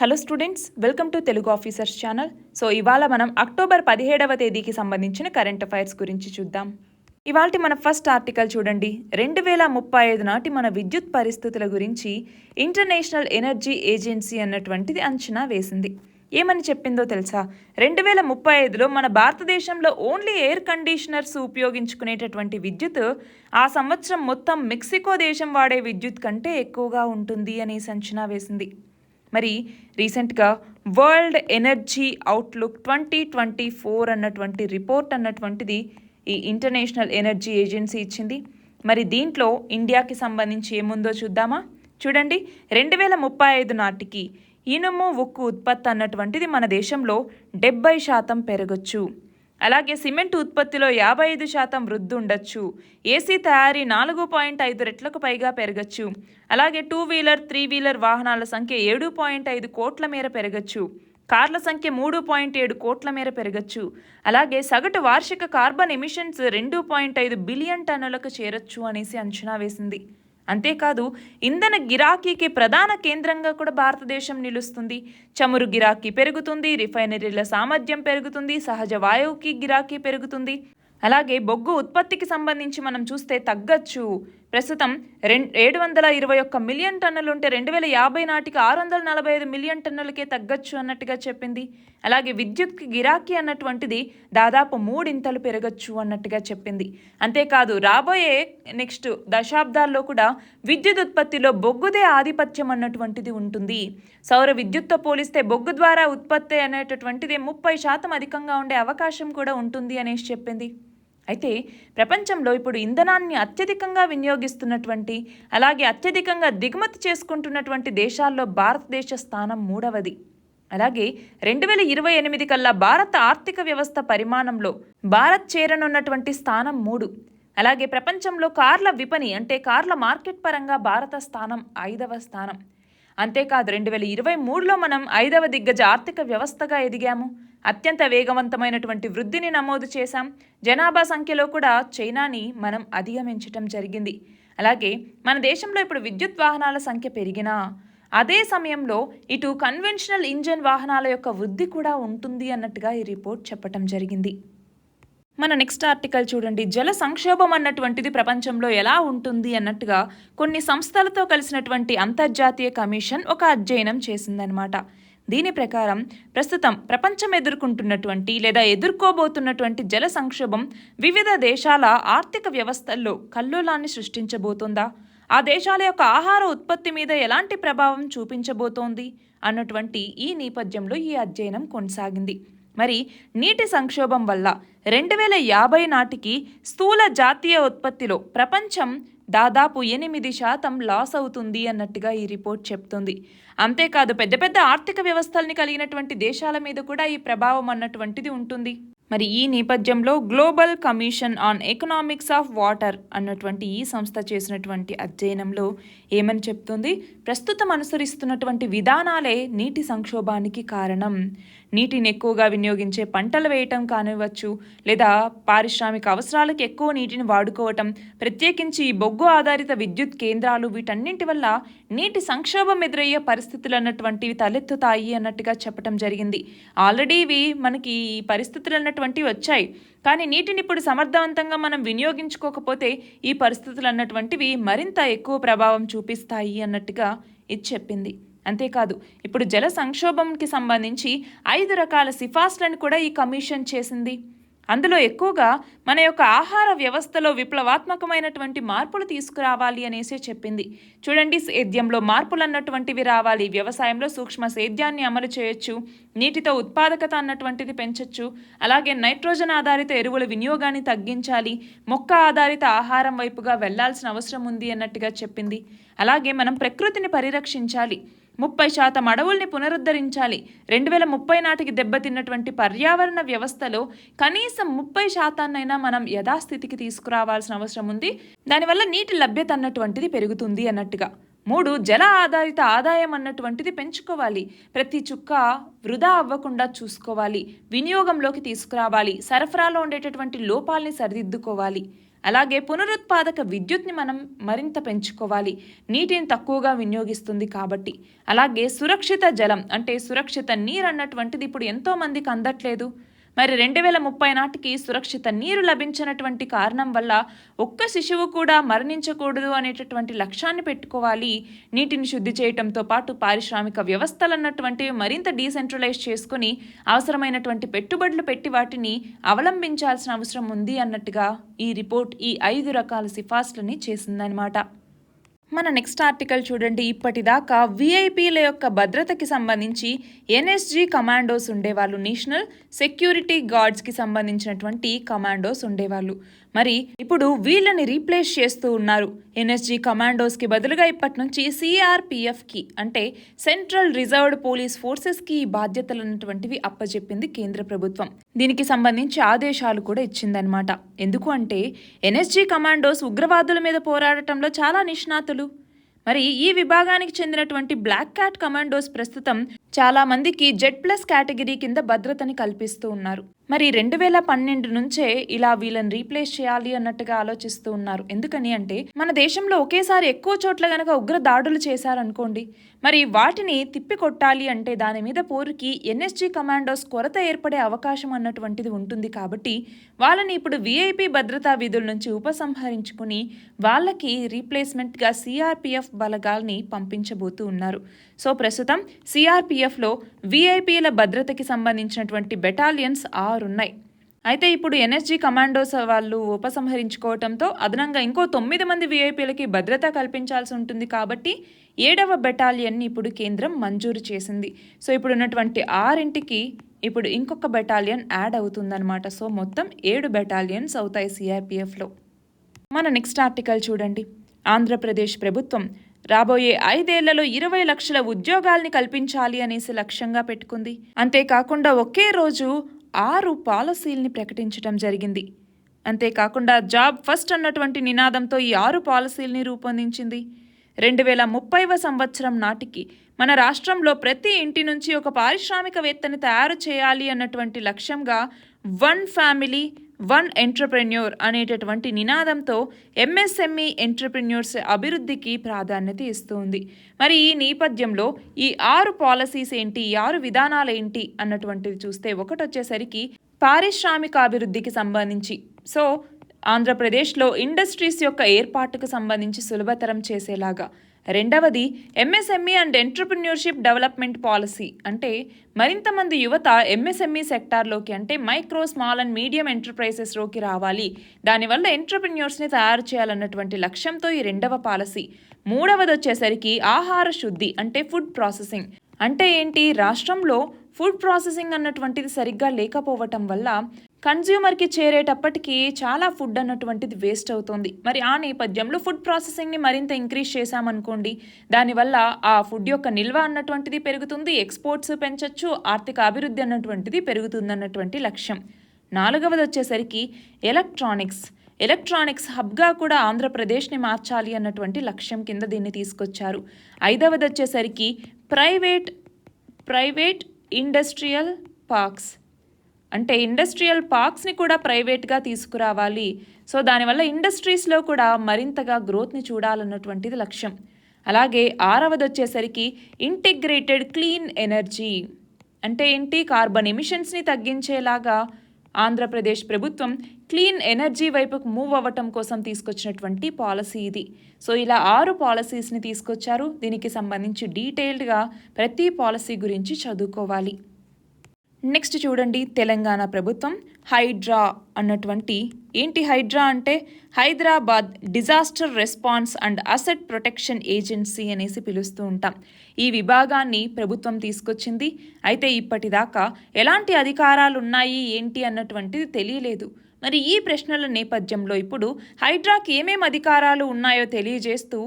Hello students, welcome to Telugu officers channel. So ఇవాళ మనం October 17వ తేదీకి సంబంధించిన కరెంట్ అఫైర్స్ గురించి చూద్దాం. ఇవాల్టి మన ఫస్ట్ ఆర్టికల్ చూడండి. 2035 నాటి మన విద్యుత్ పరిస్థితుల గురించి ఇంటర్నేషనల్ ఎనర్జీ ఏజెన్సీ అన్నటువంటిది అంచనా వేసింది. ఏమని చెప్పిందో తెలుసా? 2035లో మన భారతదేశంలో ఓన్లీ ఎయిర్ కండిషనర్స్ ఉపయోగించుకునేటటువంటి విద్యుత్ ఆ సంవత్సరం మొత్తం మెక్సికో దేశం వాడే విద్యుత్ కంటే ఎక్కువగా ఉంటుంది అనేసి అంచనా వేసింది. మరి రీసెంట్గా వరల్డ్ ఎనర్జీ అవుట్లుక్ 2024 అన్నటువంటి రిపోర్ట్ అన్నటువంటిది ఈ ఇంటర్నేషనల్ ఎనర్జీ ఏజెన్సీ ఇచ్చింది. మరి దీంట్లో ఇండియాకి సంబంధించి ఏముందో చూద్దామా? చూడండి, 2035 నాటికి ఇనుము ఉక్కు ఉత్పత్తి అన్నటువంటిది మన దేశంలో 70% పెరగచ్చు. అలాగే సిమెంట్ ఉత్పత్తిలో 55% వృద్ధి ఉండొచ్చు. ఏసీ తయారీ 4.5 రెట్లకు పైగా పెరగచ్చు. అలాగే 2 వీలర్ 3 వీలర్ వాహనాల సంఖ్య 7.5 కోట్ల మేర పెరగచ్చు. కార్ల సంఖ్య 3.7 కోట్ల మేర పెరగచ్చు. అలాగే సగటు వార్షిక కార్బన్ ఎమిషన్స్ 2.5 బిలియన్ టన్నులకు చేరొచ్చు అనేసి అంచనా వేసింది. అంతేకాదు, ఇంధన గిరాకీకి ప్రధాన కేంద్రంగా కూడా భారతదేశం నిలుస్తుంది. చమురు గిరాకీ పెరుగుతుంది, రిఫైనరీల సామర్థ్యం పెరుగుతుంది, సహజ వాయువుకి గిరాకీ పెరుగుతుంది. అలాగే బొగ్గు ఉత్పత్తికి సంబంధించి మనం చూస్తే తగ్గచ్చు. ప్రస్తుతం 721 మిలియన్ టన్నులుంటే 2050 నాటికి 645 మిలియన్ టన్నులకే తగ్గచ్చు అన్నట్టుగా చెప్పింది. అలాగే విద్యుత్ గిరాకీ అన్నటువంటిది దాదాపు 3 పెరగచ్చు అన్నట్టుగా చెప్పింది. అంతేకాదు, రాబోయే నెక్స్ట్ దశాబ్దాల్లో కూడా విద్యుత్ ఉత్పత్తిలో బొగ్గుదే ఆధిపత్యం అన్నటువంటిది ఉంటుంది. సౌర విద్యుత్తో పోలిస్తే బొగ్గు ద్వారా ఉత్పత్తి అనేటటువంటిది 30% అధికంగా ఉండే అవకాశం కూడా ఉంటుంది అనేసి చెప్పింది. అయితే ప్రపంచంలో ఇప్పుడు ఇంధనాన్ని అత్యధికంగా వినియోగిస్తున్నటువంటి, అలాగే అత్యధికంగా దిగుమతి చేసుకుంటున్నటువంటి దేశాల్లో భారతదేశ స్థానం 3వది. అలాగే 2028 కల్లా భారత ఆర్థిక వ్యవస్థ పరిమాణంలో భారత్ చేరనున్నటువంటి స్థానం 3. అలాగే ప్రపంచంలో కార్ల విపణి అంటే కార్ల మార్కెట్ పరంగా భారత స్థానం 5వ స్థానం. అంతేకాదు, 2023లో మనం 5వ దిగ్గజ ఆర్థిక వ్యవస్థగా ఎదిగాము. అత్యంత వేగవంతమైనటువంటి వృద్ధిని నమోదు చేశాం. జనాభా సంఖ్యలో కూడా చైనాని మనం అధిగమించటం జరిగింది. అలాగే మన దేశంలో ఇప్పుడు విద్యుత్ వాహనాల సంఖ్య పెరిగినా అదే సమయంలో ఇటు కన్వెన్షనల్ ఇంజన్ వాహనాల యొక్క వృద్ధి కూడా ఉంటుంది అన్నట్టుగా ఈ రిపోర్ట్ చెప్పటం జరిగింది. మన నెక్స్ట్ ఆర్టికల్ చూడండి. జల సంక్షోభం అన్నటువంటిది ప్రపంచంలో ఎలా ఉంటుంది అన్నట్టుగా కొన్ని సంస్థలతో కలిసినటువంటి అంతర్జాతీయ కమిషన్ ఒక అధ్యయనం చేసిందనమాట. దీని ప్రకారం ప్రస్తుతం ప్రపంచం ఎదుర్కొంటున్నటువంటి లేదా ఎదుర్కోబోతున్నటువంటి జల సంక్షోభం వివిధ దేశాల ఆర్థిక వ్యవస్థల్లో కల్లోలాన్ని సృష్టించబోతోందా, ఆ దేశాల యొక్క ఆహార ఉత్పత్తి మీద ఎలాంటి ప్రభావం చూపించబోతోంది అన్నటువంటి ఈ నేపథ్యంలో ఈ అధ్యయనం కొనసాగింది. మరి నీటి సంక్షోభం వల్ల 2050 నాటికి స్థూల జాతీయ ఉత్పత్తిలో ప్రపంచం దాదాపు 8% లాస్ అవుతుంది అన్నట్టుగా ఈ రిపోర్ట్ చెప్తుంది. అంతేకాదు, పెద్ద పెద్ద ఆర్థిక వ్యవస్థల్ని కలిగినటువంటి దేశాల మీద కూడా ఈ ప్రభావం అన్నటువంటిది ఉంటుంది. మరి ఈ నేపథ్యంలో global commission on economics of water అన్నటువంటి ఈ సంస్థ చేసినటువంటి అధ్యయనంలో ఏమని చెప్తుంది? ప్రస్తుతం అనుసరిస్తున్నటువంటి విధానాలే నీటి సంక్షోభానికి కారణం. నీటిని ఎక్కువగా వినియోగించే పంటలు వేయటం కానివ్వచ్చు, లేదా పారిశ్రామిక అవసరాలకు ఎక్కువ నీటిని వాడుకోవటం, ప్రత్యేకించి బొగ్గు ఆధారిత విద్యుత్ కేంద్రాలు, వీటన్నింటి వల్ల నీటి సంక్షోభం ఎదురయ్యే పరిస్థితులు అన్నటువంటివి తలెత్తుతాయి అన్నట్టుగా చెప్పడం జరిగింది. ఆల్రెడీ ఇవి మనకి ఈ పరిస్థితులు అన్నటువంటివి వచ్చాయి. కానీ నీటిని ఇప్పుడు సమర్థవంతంగా మనం వినియోగించుకోకపోతే ఈ పరిస్థితులు అన్నటువంటివి మరింత ఎక్కువ ప్రభావం చూపిస్తాయి అన్నట్టుగా ఇది చెప్పింది. అంతేకాదు, ఇప్పుడు జల సంక్షోభంకి సంబంధించి 5 రకాల సిఫార్సులను కూడా ఈ కమిషన్ చేసింది. అందులో ఎక్కువగా మన యొక్క ఆహార వ్యవస్థలో విప్లవాత్మకమైనటువంటి మార్పులు తీసుకురావాలి అనేసే చెప్పింది. చూడండి, సేద్యంలో మార్పులు అన్నటువంటివి రావాలి, వ్యవసాయంలో సూక్ష్మ సేద్యాన్ని అమలు చేయొచ్చు, నీటితో ఉత్పాదకత అన్నటువంటిది పెంచొచ్చు, అలాగే నైట్రోజన్ ఆధారిత ఎరువుల వినియోగాన్ని తగ్గించాలి, మొక్క ఆధారిత ఆహారం వైపుగా వెళ్లాల్సిన అవసరం ఉంది అన్నట్టుగా చెప్పింది. అలాగే మనం ప్రకృతిని పరిరక్షించాలి, 30% అడవుల్ని పునరుద్ధరించాలి, 2030 నాటికి దెబ్బతిన్నటువంటి పర్యావరణ వ్యవస్థలో కనీసం 30% మనం యథాస్థితికి తీసుకురావాల్సిన అవసరం ఉంది. దానివల్ల నీటి లభ్యత అన్నటువంటిది పెరుగుతుంది అన్నట్టుగా. 3, జల ఆధారిత ఆదాయం అన్నటువంటిది పెంచుకోవాలి, ప్రతి చుక్క వృధా అవ్వకుండా చూసుకోవాలి, వినియోగంలోకి తీసుకురావాలి, సరఫరాలో ఉండేటటువంటి లోపాలని సరిదిద్దుకోవాలి. అలాగే పునరుత్పాదక విద్యుత్ని మనం మరింత పెంచుకోవాలి, నీటిని తక్కువగా వినియోగిస్తుంది కాబట్టి. అలాగే సురక్షిత జలం అంటే సురక్షిత నీరు అన్నటువంటిది ఇప్పుడు ఎంతో మందికి అందట్లేదు. మరి 2030 నాటికి సురక్షిత నీరు లభించినటువంటి కారణం వల్ల ఒక్క శిశువు కూడా మరణించకూడదు అనేటటువంటి లక్ష్యాన్ని పెట్టుకోవాలి. నీటిని శుద్ధి చేయడంతో పాటు పారిశ్రామిక వ్యవస్థలు అన్నటువంటివి మరింత డీసెంట్రలైజ్ చేసుకుని అవసరమైనటువంటి పెట్టుబడులు పెట్టి వాటిని అవలంబించాల్సిన అవసరం ఉంది అన్నట్టుగా ఈ రిపోర్ట్ ఈ 5 రకాల సిఫార్సులని చేసిందనమాట. మన నెక్స్ట్ ఆర్టికల్ చూడండి. ఇప్పటిదాకా విఐపీల యొక్క భద్రతకి సంబంధించి ఎన్ఎస్జీ కమాండోస్ ఉండేవాళ్ళు, నేషనల్ సెక్యూరిటీ గార్డ్స్కి సంబంధించినటువంటి కమాండోస్ ఉండేవాళ్ళు. మరి ఇప్పుడు వీళ్ళని రీప్లేస్ చేస్తూ ఉన్నారు. ఎన్ఎస్జీ కమాండోస్కి బదులుగా ఇప్పటి నుంచి సిఆర్పిఎఫ్కి అంటే సెంట్రల్ రిజర్వ్డ్ పోలీస్ ఫోర్సెస్కి ఈ బాధ్యతలు అన్నటువంటివి అప్పచెప్పింది కేంద్ర ప్రభుత్వం. దీనికి సంబంధించి ఆదేశాలు కూడా ఇచ్చిందనమాట. ఎందుకు అంటే ఎన్ఎస్జీ కమాండోస్ ఉగ్రవాదుల మీద పోరాడటంలో చాలా నిష్ణాతులు. మరి ఈ విభాగానికి చెందినటువంటి బ్లాక్ క్యాట్ కమాండోస్ ప్రస్తుతం చాలా మందికి Z+ కేటగిరీ కింద భద్రతని కల్పిస్తూ ఉన్నారు. మరి 2012 నుంచే ఇలా వీళ్ళని రీప్లేస్ చేయాలి అన్నట్టుగా ఆలోచిస్తూ ఉన్నారు. ఎందుకని అంటే మన దేశంలో ఒకేసారి ఎక్కువ చోట్ల గనక ఉగ్ర దాడులు చేశారనుకోండి, మరి వాటిని తిప్పి కొట్టాలి అంటే దాని మీద పోరుకి ఎన్ఎస్జీ కమాండోస్ కొరత ఏర్పడే అవకాశం అన్నటువంటిది ఉంటుంది. కాబట్టి వాళ్ళని ఇప్పుడు విఐపి భద్రతా విధుల నుంచి ఉపసంహరించుకుని వాళ్ళకి రీప్లేస్మెంట్గా సిఆర్పిఎఫ్ బలగాల్ని పంపించబోతూ ఉన్నారు. సో ప్రస్తుతం సిఆర్పిఎఫ్లో విఐపీల భద్రతకి సంబంధించినటువంటి బెటాలియన్స్ 6 ఉన్నాయి. అయితే ఇప్పుడు ఎన్ఎస్జీ కమాండోస్ వాళ్ళు ఉపసంహరించుకోవడంతో అదనంగా ఇంకో 9 మంది విఐపీలకి భద్రత కల్పించాల్సి ఉంటుంది. కాబట్టి 7వ బెటాలియన్ని ఇప్పుడు కేంద్రం మంజూరు చేసింది. సో ఇప్పుడు ఉన్నటువంటి 6కి ఇప్పుడు ఇంకొక బెటాలియన్ యాడ్ అవుతుందన్నమాట. సో మొత్తం 7 బెటాలియన్స్ అవుతాయి సిఆర్పిఎఫ్లో. మన నెక్స్ట్ ఆర్టికల్ చూడండి. ఆంధ్రప్రదేశ్ ప్రభుత్వం రాబోయే 5 ఏళ్లలో 20 లక్షల ఉద్యోగాల్ని కల్పించాలి అనేసి లక్ష్యంగా పెట్టుకుంది. అంతేకాకుండా ఒకే రోజు 6 పాలసీల్ని ప్రకటించడం జరిగింది. అంతేకాకుండా జాబ్ ఫస్ట్ అన్నటువంటి నినాదంతో ఈ 6 పాలసీల్ని రూపొందించింది. 2030వ సంవత్సరం నాటికి మన రాష్ట్రంలో ప్రతి ఇంటి నుంచి ఒక పారిశ్రామికవేత్తని తయారు చేయాలి అన్నటువంటి లక్ష్యంగా 1 ఫ్యామిలీ 1 ఎంటర్‌ప్రెన్యూర్ అనేటటువంటి నినాదంతో ఎంఎస్ఎంఈ ఎంటర్‌ప్రెన్యూర్స్ అభివృద్ధికి ప్రాధాన్యత ఇస్తుంది. మరి ఈ నేపథ్యంలో ఈ 6 పాలసీస్ ఏంటి, ఈ 6 విధానాలు ఏంటి అన్నటువంటిది చూస్తే ఒకటొచ్చేసరికి పారిశ్రామిక అభివృద్ధికి సంబంధించి. సో ఆంధ్రప్రదేశ్లో ఇండస్ట్రీస్ యొక్క ఏర్పాటుకు సంబంధించి సులభతరం చేసేలాగా. రెండవది MSME and entrepreneurship development policy, అంటే మరింత మంది యువత ఎంఎస్ఎంఈ సెక్టార్లోకి అంటే మైక్రో స్మాల్ అండ్ మీడియం ఎంటర్ప్రైజెస్లోకి రావాలి, దానివల్ల ఎంటర్‌ప్రెన్యూర్స్ని తయారు చేయాలన్నటువంటి లక్ష్యంతో ఈ 2వ పాలసీ. మూడవది వచ్చేసరికి ఆహార శుద్ధి అంటే ఫుడ్ ప్రాసెసింగ్. అంటే ఏంటి, రాష్ట్రంలో ఫుడ్ ప్రాసెసింగ్ అన్నటువంటిది సరిగ్గా లేకపోవటం వల్ల కన్జ్యూమర్కి చేరేటప్పటికి చాలా ఫుడ్ అన్నటువంటిది వేస్ట్ అవుతుంది. మరి ఆ నేపథ్యంలో ఫుడ్ ప్రాసెసింగ్ని మరింత ఇంక్రీజ్ చేశామనుకోండి, దానివల్ల ఆ ఫుడ్ యొక్క నిల్వ అన్నటువంటిది పెరుగుతుంది, ఎక్స్పోర్ట్స్ పెంచొచ్చు, ఆర్థిక అభివృద్ధి అన్నటువంటిది పెరుగుతుందన్నటువంటి లక్ష్యం. నాలుగవది వచ్చేసరికి ఎలక్ట్రానిక్స్ హబ్గా కూడా ఆంధ్రప్రదేశ్ని మార్చాలి అన్నటువంటి లక్ష్యం కింద దీన్ని తీసుకొచ్చారు. ఐదవది వచ్చేసరికి ప్రైవేట్ ఇండస్ట్రియల్ పార్క్స్, అంటే ఇండస్ట్రియల్ పార్క్స్ని కూడా ప్రైవేట్గా తీసుకురావాలి. సో దానివల్ల ఇండస్ట్రీస్లో కూడా మరింతగా గ్రోత్ని చూడాలన్నటువంటిది లక్ష్యం. అలాగే ఆరవది వచ్చేసరికి ఇంటిగ్రేటెడ్ క్లీన్ ఎనర్జీ, అంటే ఏంటి, కార్బన్ ఎమిషన్స్ని తగ్గించేలాగా ఆంధ్రప్రదేశ్ ప్రభుత్వం క్లీన్ ఎనర్జీ వైపుకు మూవ్ అవ్వటం కోసం తీసుకొచ్చినటువంటి పాలసీ ఇది. సో ఇలా 6 పాలసీస్ని తీసుకొచ్చారు. దీనికి సంబంధించి డీటెయిల్డ్గా ప్రతి పాలసీ గురించి చదువుకోవాలి. నెక్స్ట్ చూడండి, తెలంగాణ ప్రభుత్వం హైడ్రా అన్నటువంటి, ఏంటి హైడ్రా అంటే Hyderabad disaster response and asset protection agency అనేసి పిలుస్తూ ఉంటాం. ఈ విభాగాన్ని ప్రభుత్వం తీసుకొచ్చింది. అయితే ఇప్పటిదాకా ఎలాంటి అధికారాలు ఉన్నాయి ఏంటి అన్నటువంటిది తెలియలేదు. మరి ఈ ప్రశ్నల నేపథ్యంలో ఇప్పుడు హైడ్రాకి ఏమేం అధికారాలు ఉన్నాయో తెలియజేస్తూ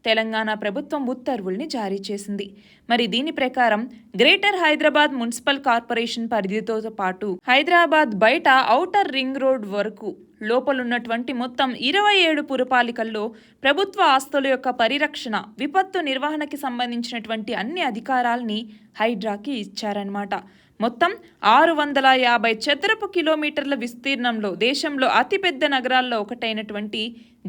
తెలంగాణ ప్రభుత్వం ఉత్తర్వుల్ని జారీ చేసింది. మరి దీని ప్రకారం గ్రేటర్ హైదరాబాద్ మున్సిపల్ కార్పొరేషన్ పరిధితో పాటు హైదరాబాద్ బయట ఔటర్ రింగ్ రోడ్ వరకు లోపలున్నటువంటి మొత్తం 27 పురపాలికల్లో ప్రభుత్వ ఆస్తుల యొక్క పరిరక్షణ, విపత్తు నిర్వహణకి సంబంధించినటువంటి అన్ని అధికారాల్ని హైడ్రాకి ఇచ్చారన్నమాట. మొత్తం 650 చదరపు కిలోమీటర్ల విస్తీర్ణంలో దేశంలో అతిపెద్ద నగరాల్లో ఒకటైనటువంటి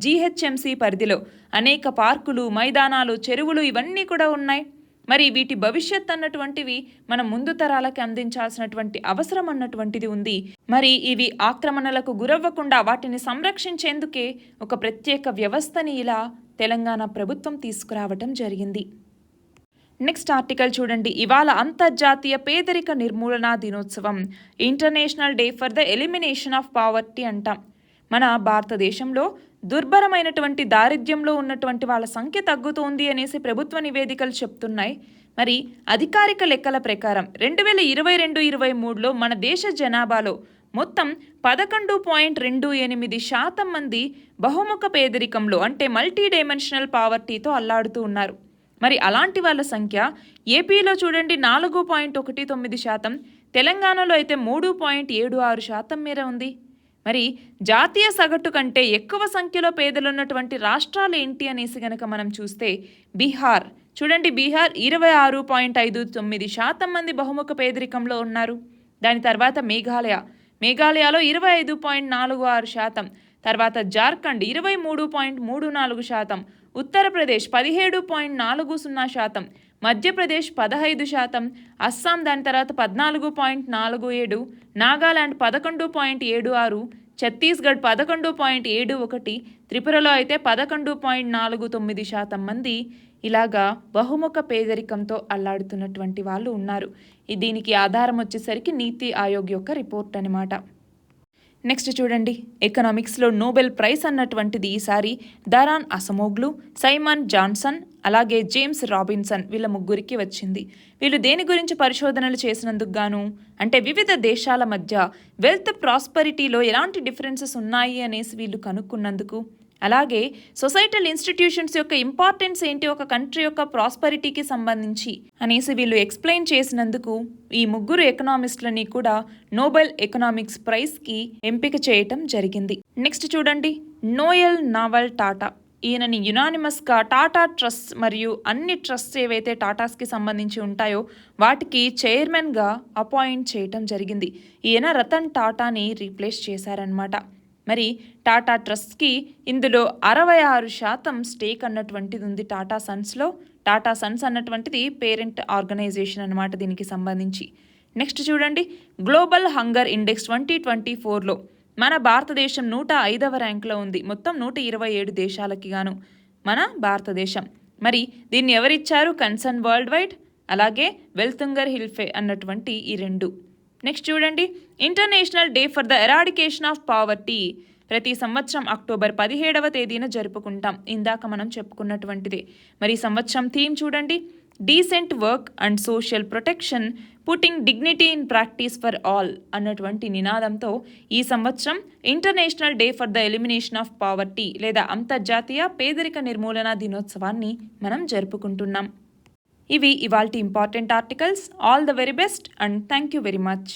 జీహెచ్ఎంసీ పరిధిలో అనేక పార్కులు, మైదానాలు, చెరువులు ఇవన్నీ కూడా ఉన్నాయి. మరి వీటి భవిష్యత్ అన్నటువంటివి మనం ముందు తరాలకి అందించాల్సినటువంటి అవసరం అన్నటువంటిది ఉంది. మరి ఇవి ఆక్రమణలకు గురవ్వకుండా వాటిని సంరక్షించేందుకే ఒక ప్రత్యేక వ్యవస్థని ఇలా తెలంగాణ ప్రభుత్వం తీసుకురావటం జరిగింది. నెక్స్ట్ ఆర్టికల్ చూడండి. ఇవాళ అంతర్జాతీయ పేదరిక నిర్మూలన దినోత్సవం, international day for the elimination of poverty అంటాం. మన భారతదేశంలో దుర్భరమైనటువంటి దారిద్ర్యంలో ఉన్నటువంటి వాళ్ళ సంఖ్య తగ్గుతోంది అనేసి ప్రభుత్వ నివేదికలు చెప్తున్నాయి. మరి అధికారిక లెక్కల ప్రకారం 2022-23లో మన దేశ జనాభాలో మొత్తం 11.28% మంది బహుముఖ పేదరికంలో అంటే మల్టీ డైమెన్షనల్ పావర్టీతో అల్లాడుతూ ఉన్నారు. మరి అలాంటి వాళ్ళ సంఖ్య ఏపీలో చూడండి 4.19%, తెలంగాణలో అయితే 3.76% మేర ఉంది. మరి జాతీయ సగటు కంటే ఎక్కువ సంఖ్యలో పేదలున్నటువంటి రాష్ట్రాలు ఏంటి అనేసి గనక మనం చూస్తే బీహార్ చూడండి, బీహార్ 26.59% మంది బహుముఖ పేదరికంలో ఉన్నారు. దాని తర్వాత మేఘాలయలో 25.46%, తర్వాత జార్ఖండ్ 23.34%, ఉత్తరప్రదేశ్ 17.40%, మధ్యప్రదేశ్ 15%, అస్సాం దాని తర్వాత 14.47%, నాగాలాండ్ 11.76%, ఛత్తీస్గఢ్ 11.71%, త్రిపురలో అయితే 11.49% మంది ఇలాగా బహుముఖ పేదరికంతో అల్లాడుతున్నటువంటి వాళ్ళు ఉన్నారు. దీనికి ఆధారం వచ్చేసరికి నీతి ఆయోగ్ యొక్క రిపోర్ట్ అనమాట. నెక్స్ట్ చూడండి, ఎకనామిక్స్లో నోబెల్ ప్రైజ్ అన్నటువంటిది ఈసారి దరాన్ అసమోగ్లు, సైమన్ జాన్సన్, అలాగే జేమ్స్ రాబిన్సన్ వీళ్ళ ముగ్గురికి వచ్చింది. వీళ్ళు దేని గురించి పరిశోధనలు చేసినందుకు గాను అంటే వివిధ దేశాల మధ్య వెల్త్ ప్రాస్పరిటీలో ఎలాంటి డిఫరెన్సెస్ ఉన్నాయి అనేసి వీళ్ళు కనుక్కున్నందుకు, అలాగే సొసైటల్ ఇన్స్టిట్యూషన్స్ యొక్క ఇంపార్టెన్స్ ఏంటి ఒక కంట్రీ యొక్క ప్రాస్పరిటీకి సంబంధించి అనేసి వీళ్ళు ఎక్స్ప్లెయిన్ చేసినందుకు ఈ ముగ్గురు ఎకనామిస్ట్లని కూడా నోబెల్ ఎకనామిక్స్ ప్రైజ్కి ఎంపిక చేయటం జరిగింది. నెక్స్ట్ చూడండి, నోయల్ నావల్ టాటా. ఈయనని యునానిమస్గా టాటా ట్రస్ట్ మరియు అన్ని ట్రస్ట్ ఏవైతే టాటాస్కి సంబంధించి ఉంటాయో వాటికి చైర్మన్గా అపాయింట్ చేయటం జరిగింది. ఈయన రతన్ టాటాని రీప్లేస్ చేశారనమాట. మరి టాటా ట్రస్ట్కి ఇందులో 66% స్టేక్ అన్నటువంటిది ఉంది టాటా సన్స్లో. టాటా సన్స్ అన్నటువంటిది పేరెంట్ ఆర్గనైజేషన్ అనమాట దీనికి సంబంధించి. నెక్స్ట్ చూడండి, గ్లోబల్ హంగర్ ఇండెక్స్ 2024లో మన భారతదేశం 105వ ర్యాంక్లో ఉంది. మొత్తం 127 దేశాలకి గాను మన భారతదేశం. మరి దీన్ని ఎవరిచ్చారు? కన్సర్న్ వరల్డ్ వైడ్, అలాగే వెల్తుంగర్ హిల్ఫే అన్నటువంటి ఈ రెండు. నెక్స్ట్ చూడండి, international day for the eradication of poverty ప్రతి సంవత్సరం అక్టోబర్ 17వ తేదీన జరుపుకుంటాం. ఇందాక మనం చెప్పుకున్నటువంటిదే. మరి సంవత్సరం థీమ్ చూడండి, decent work and social protection putting dignity in practice for all అన్నటువంటి నినాదంతో ఈ సంవత్సరం international day for the elimination of poverty లేదా అంతర్జాతీయ పేదరిక నిర్మూలన దినోత్సవాన్ని మనం జరుపుకుంటున్నాం. ఇవి ఇవాల్టి important articles. All the very best and thank you very much.